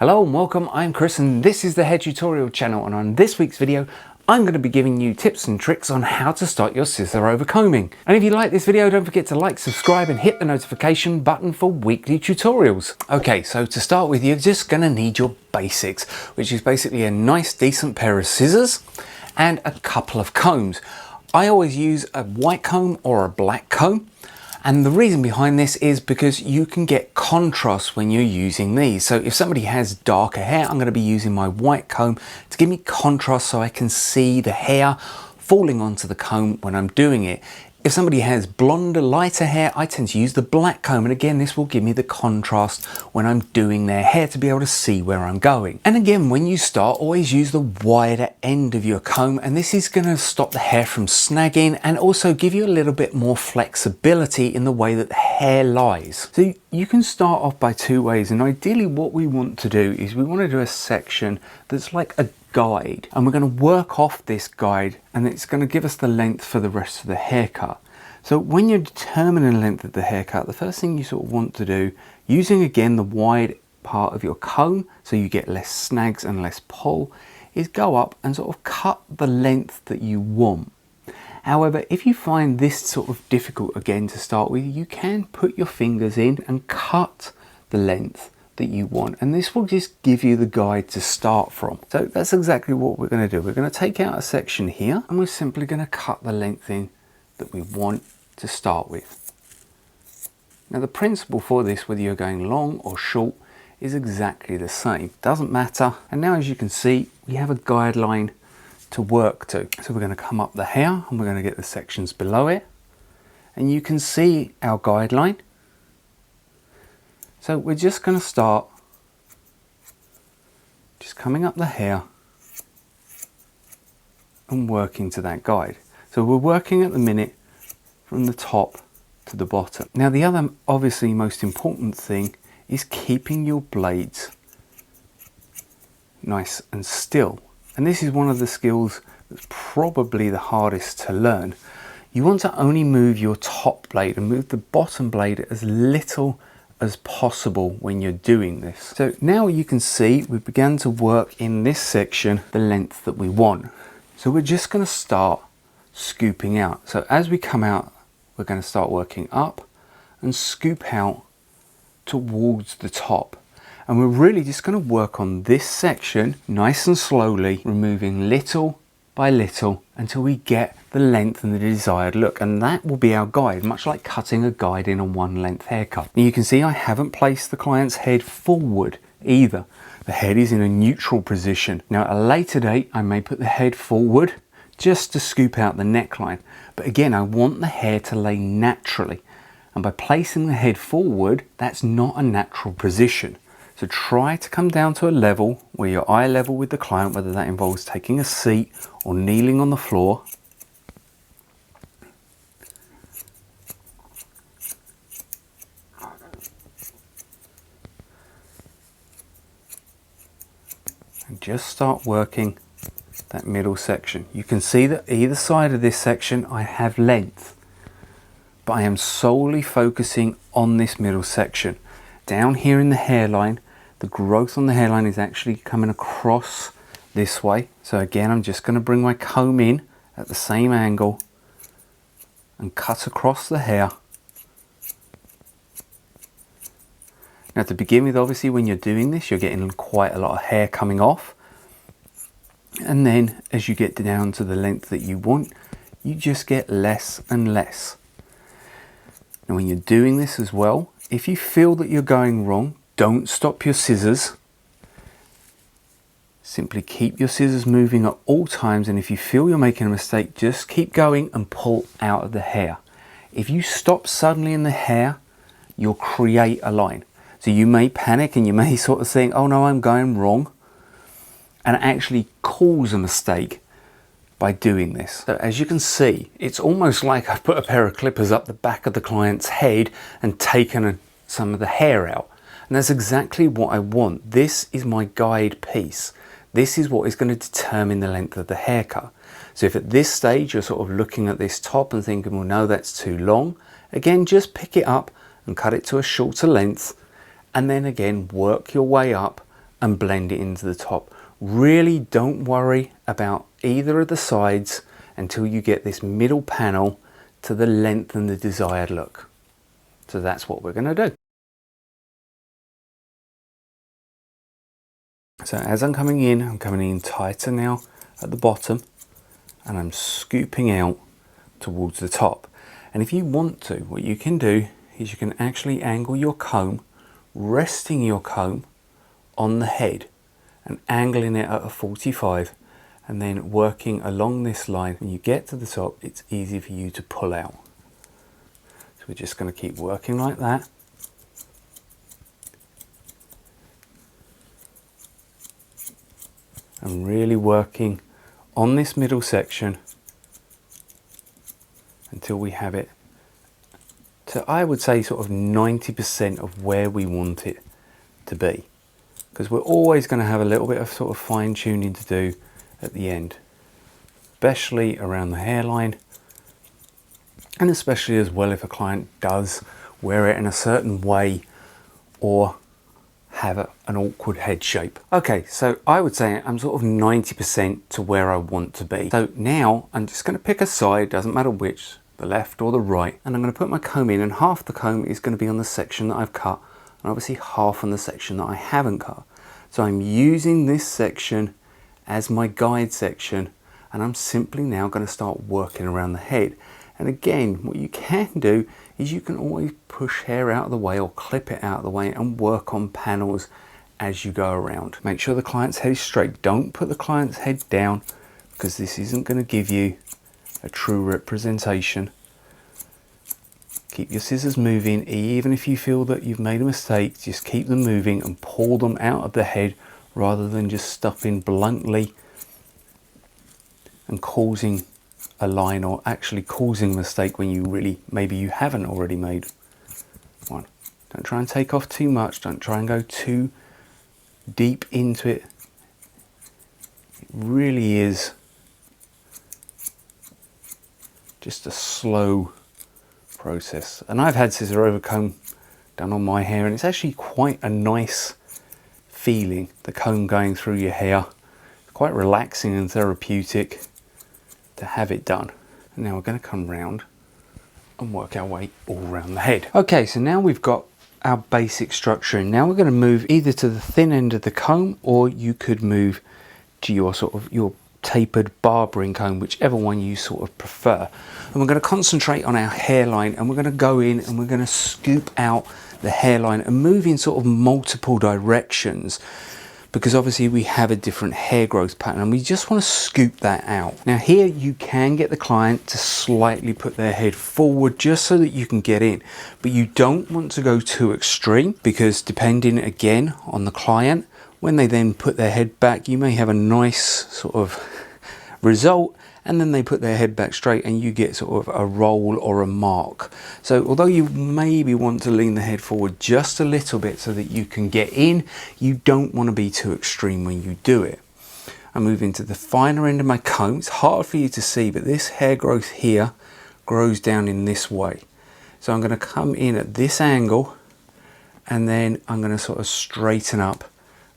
Hello and welcome, I'm Chris and this is the Hair Tutorial channel, and on this week's video I'm going to be giving you tips and tricks on how to start your scissor over combing. And if you like this video, don't forget to like, subscribe and hit the notification button for weekly tutorials. Okay, so to start with, you're just going to need your basics, which is basically a nice decent pair of scissors and a couple of combs. I always use a white comb or a black comb. And the reason behind this is because you can get contrast when you're using these. So if somebody has darker hair, I'm going to be using my white comb to give me contrast so I can see the hair falling onto the comb when I'm doing it. If somebody has blonder, lighter hair, I tend to use the black comb. And again, this will give me the contrast when I'm doing their hair to be able to see where I'm going. And again, when you start, always use the wider end of your comb. And this is going to stop the hair from snagging and also give you a little bit more flexibility in the way that the hair lies. So you can start off by two ways. And ideally what we want to do is we want to do a section that's like a guide, and we're going to work off this guide, and it's going to give us the length for the rest of the haircut. So when you're determining the length of the haircut, the first thing you sort of want to do, using again the wide part of your comb so you get less snags and less pull, is go up and sort of cut the length that you want. However, if you find this sort of difficult again to start with, you can put your fingers in and cut the length that you want, and this will just give you the guide to start from. So that's exactly what we're going to do. We're going to take out a section here and we're simply going to cut the length in that we want to start with. Now the principle for this, whether you're going long or short, is exactly the same. Doesn't matter. And now, as you can see, we have a guideline to work to. So we're going to come up the hair and we're going to get the sections below it, and you can see our guideline. So we're just going to start just coming up the hair and working to that guide. So we're working at the minute from the top to the bottom. Now the other obviously most important thing is keeping your blades nice and still. And this is one of the skills that's probably the hardest to learn. You want to only move your top blade and move the bottom blade as little as possible when you're doing this. So now you can see we began to work in this section the length that we want. So we're just going to start scooping out. So as we come out, we're going to start working up and scoop out towards the top. And we're really just going to work on this section nice and slowly, removing little by little until we get the length and the desired look, and that will be our guide, much like cutting a guide in a one length haircut. And you can see I haven't placed the client's head forward either. The head is in a neutral position. Now at a later date I may put the head forward just to scoop out the neckline, but again I want the hair to lay naturally, and by placing the head forward, that's not a natural position. So try to come down to a level where you're eye level with the client, whether that involves taking a seat or kneeling on the floor. And just start working that middle section. You can see that either side of this section I have length, but I am solely focusing on this middle section. Down here in the hairline, the growth on the hairline is actually coming across this way. So again, I'm just going to bring my comb in at the same angle and cut across the hair. Now to begin with, obviously when you're doing this, you're getting quite a lot of hair coming off. And then as you get down to the length that you want, you just get less and less. Now when you're doing this as well, if you feel that you're going wrong, don't stop your scissors. Simply keep your scissors moving at all times, and if you feel you're making a mistake, just keep going and pull out of the hair. If you stop suddenly in the hair, you'll create a line. So you may panic and you may sort of think, oh no, I'm going wrong, and actually cause a mistake by doing this. So as you can see, it's almost like I've put a pair of clippers up the back of the client's head and taken some of the hair out. And that's exactly what I want. This is my guide piece. This is what is going to determine the length of the haircut. So if at this stage you're sort of looking at this top and thinking, well, no, that's too long, again, just pick it up and cut it to a shorter length, and then again, work your way up and blend it into the top. Really don't worry about either of the sides until you get this middle panel to the length and the desired look. So that's what we're going to do. So as I'm coming in tighter now at the bottom, and I'm scooping out towards the top. And if you want to, what you can do is you can actually angle your comb, resting your comb on the head and angling it at a 45, and then working along this line. When you get to the top, it's easy for you to pull out. So we're just going to keep working like that. And really working on this middle section until we have it to, I would say, sort of 90% of where we want it to be, because we're always going to have a little bit of sort of fine tuning to do at the end, especially around the hairline, and especially as well if a client does wear it in a certain way or have an awkward head shape. Okay, so I would say I'm sort of 90% to where I want to be. So now I'm just going to pick a side, doesn't matter which, the left or the right, and I'm going to put my comb in, and half the comb is going to be on the section that I've cut, and obviously half on the section that I haven't cut. So I'm using this section as my guide section, and I'm simply now going to start working around the head. And again, what you can do is you can always push hair out of the way or clip it out of the way and work on panels as you go around. Make sure the client's head is straight. Don't put the client's head down, because this isn't going to give you a true representation. Keep your scissors moving. Even if you feel that you've made a mistake, just keep them moving and pull them out of the head rather than just stuffing bluntly and causing a line, or actually causing a mistake when you really, maybe you haven't already made one. Don't try and take off too much. Don't try and go too deep into it. It really is just a slow process. And I've had scissor-over-comb done on my hair, and it's actually quite a nice feeling, the comb going through your hair. It's quite relaxing and therapeutic to have it done. And now we're going to come round and work our way all around the head. Okay, so now we've got our basic structure, and now we're going to move either to the thin end of the comb, or you could move to your sort of your tapered barbering comb, whichever one you sort of prefer. And we're going to concentrate on our hairline, and we're going to go in and we're going to scoop out the hairline and move in sort of multiple directions, because obviously we have a different hair growth pattern and we just want to scoop that out. Now here you can get the client to slightly put their head forward just so that you can get in, but you don't want to go too extreme, because depending again on the client, when they then put their head back, you may have a nice sort of result, and then they put their head back straight and you get sort of a roll or a mark. So although you maybe want to lean the head forward just a little bit so that you can get in, you don't want to be too extreme when you do it. I move into the finer end of my comb. It's hard for you to see, but this hair growth here grows down in this way. So I'm going to come in at this angle, and then I'm going to sort of straighten up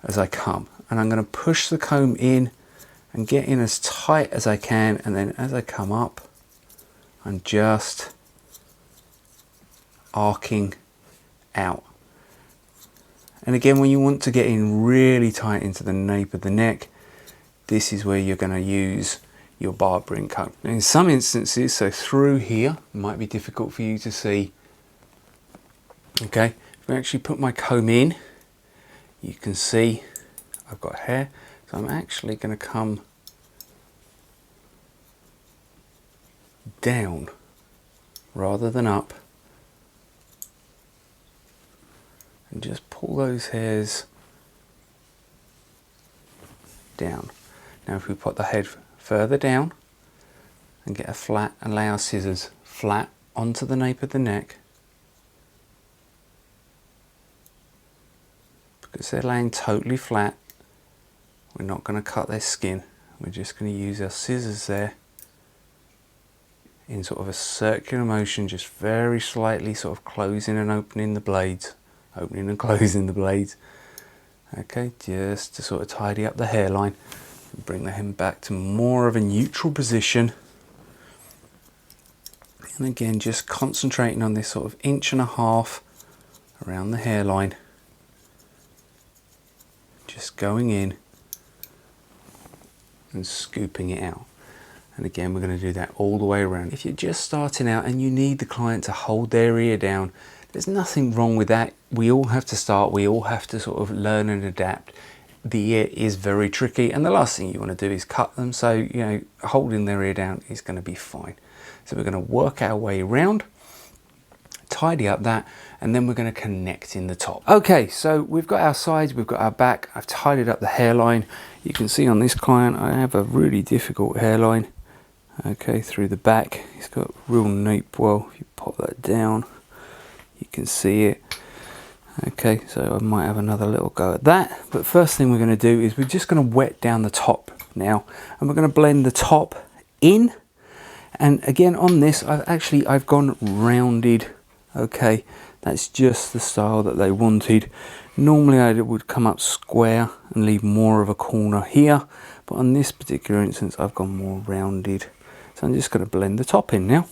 as I come, and I'm going to push the comb in and get in as tight as I can, and then as I come up I'm just arcing out. And again, when you want to get in really tight into the nape of the neck, this is where you're going to use your barbering comb. In some instances, so through here, it might be difficult for you to see. Okay, if I actually put my comb in, you can see I've got hair, so I'm actually going to come down rather than up and just pull those hairs down. Now if we put the head further down and get a flat, and lay our scissors flat onto the nape of the neck, because they're laying totally flat, we're not going to cut their skin. We're just going to use our scissors there in sort of a circular motion, just very slightly sort of closing and opening the blades, opening and closing the blades, Okay, just to sort of tidy up the hairline and bring the hem back to more of a neutral position. And again, just concentrating on this sort of 1.5 inches around the hairline. Just going in and scooping it out. And again, we're going to do that all the way around. If you're just starting out and you need the client to hold their ear down, there's nothing wrong with that. We all have to start, we all have to sort of learn and adapt. The ear is very tricky, and the last thing you want to do is cut them, so you know, holding their ear down is going to be fine. So we're going to work our way around, tidy up that, and then we're going to connect in the top. Okay, so we've got our sides, we've got our back. I've tidied up the hairline. You can see on this client I have a really difficult hairline. Okay, through the back, it's got real nape. Well, if you pop that down, you can see it. Okay, so I might have another little go at that, but first thing we're going to do is we're just going to wet down the top now, and we're going to blend the top in. And again, on this, I've gone rounded. Okay, that's just the style that they wanted. Normally I would come up square and leave more of a corner here, but on this particular instance I've gone more rounded. So I'm just going to blend the top in now.